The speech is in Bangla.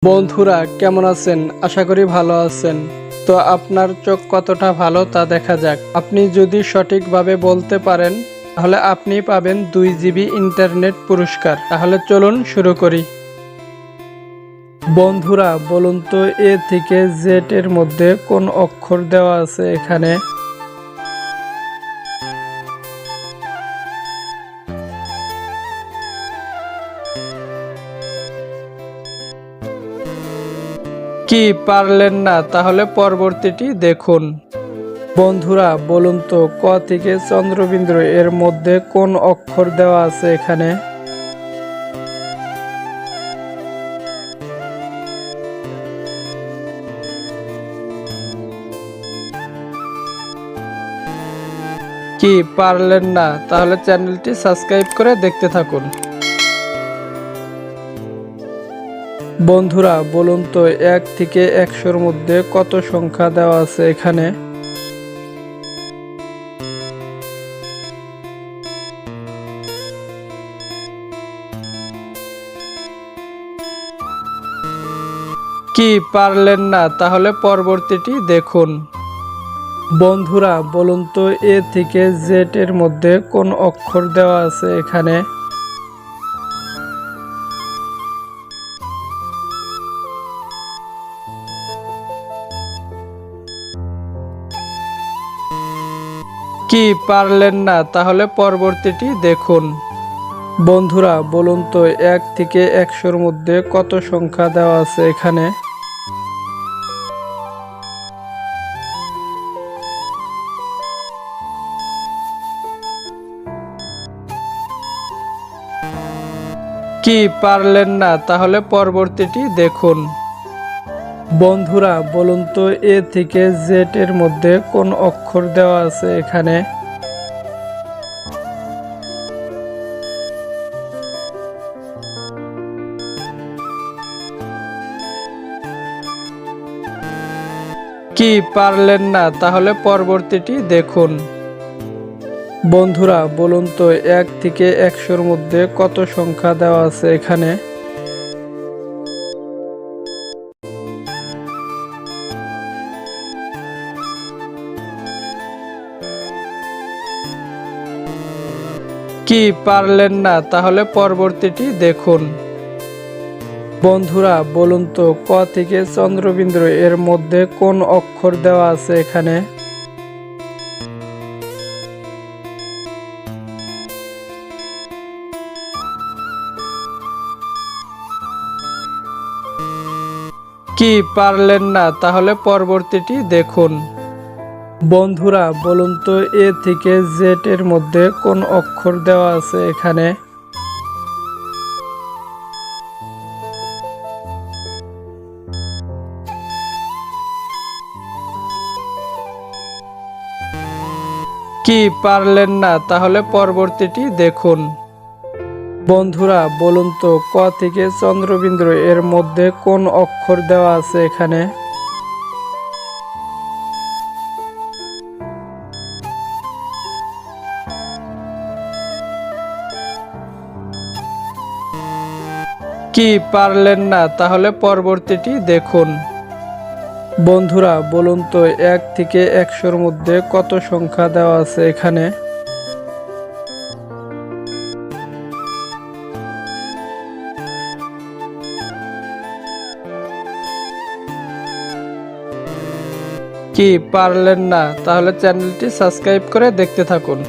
বন্ধুরা কেমন আছেন? আশা করি ভালো আছেন। তো আপনার চোখ কতটা ভালো তা দেখা যাক। আপনি যদি সঠিকভাবে বলতে পারেন তাহলে আপনি পাবেন 2 জিবি ইন্টারনেট পুরস্কার। তাহলে চলুন শুরু করি। বন্ধুরা বলুন তো এ থেকে জেড এর মধ্যে কোন অক্ষর দেওয়া আছে এখানে? কি পারলেন না? তাহলে পরবর্তীটি দেখুন। বন্ধুরা বলুন তো ক থেকে চন্দ্রবিন্দু এর মধ্যে কোন অক্ষর দেওয়া আছে এখানে? কি পারলেন না? তাহলে চ্যানেলটি সাবস্ক্রাইব করে দেখতে থাকুন। বন্ধুরা বলুন তো 1 থেকে 100-র মধ্যে কত সংখ্যা দেওয়া আছে এখানে? কি পারলেন না? তাহলে পরবর্তীটি দেখুন। বন্ধুরা বলুন তো এ থেকে জেড এর মধ্যে কোন অক্ষর দেওয়া আছে এখানে? কি পারলেন না? তাহলে পরবর্তীটি দেখুন। বন্ধুরা বলুন তো 1 থেকে 100-র মধ্যে কত সংখ্যা দেওয়া আছে এখানে? কি পারলেন না? তাহলে পরবর্তীটি দেখুন। বন্ধুরা বলুন তো এ থেকে জেড এর মধ্যে কোন অক্ষর দেওয়া আছে এখানে? কি পারলেন না? তাহলে পরবর্তীটি দেখুন। বন্ধুরা বলুন তো 1 থেকে 100-র মধ্যে কত সংখ্যা দেওয়া আছে এখানে? কি পারলেন না? তাহলে পরবর্তীটি দেখুন। বন্ধুরা বলুন তো ক থেকে চন্দ্রবিন্দু এর মধ্যে কোন অক্ষর দেওয়া আছে এখানে? কি পারলেন না? তাহলে পরবর্তীটি দেখুন। বন্ধুরা বলুন তো এ থেকে জেড এর মধ্যে কোন অক্ষর দেওয়া আছে এখানে? কি পারলেন না? তাহলে পরবর্তীটি দেখুন। বন্ধুরা বলুন তো ক থেকে চন্দ্রবিন্দু এর মধ্যে কোন অক্ষর দেওয়া আছে এখানে? কি পারলেন না? তাহলে পরবর্তীটি দেখুন। বন্ধুরা বলুন তো 1 থেকে 100-র মধ্যে কত সংখ্যা দেওয়া আছে এখানে? কি পারলেন না? তাহলে চ্যানেলটি সাবস্ক্রাইব করে দেখতে থাকুন।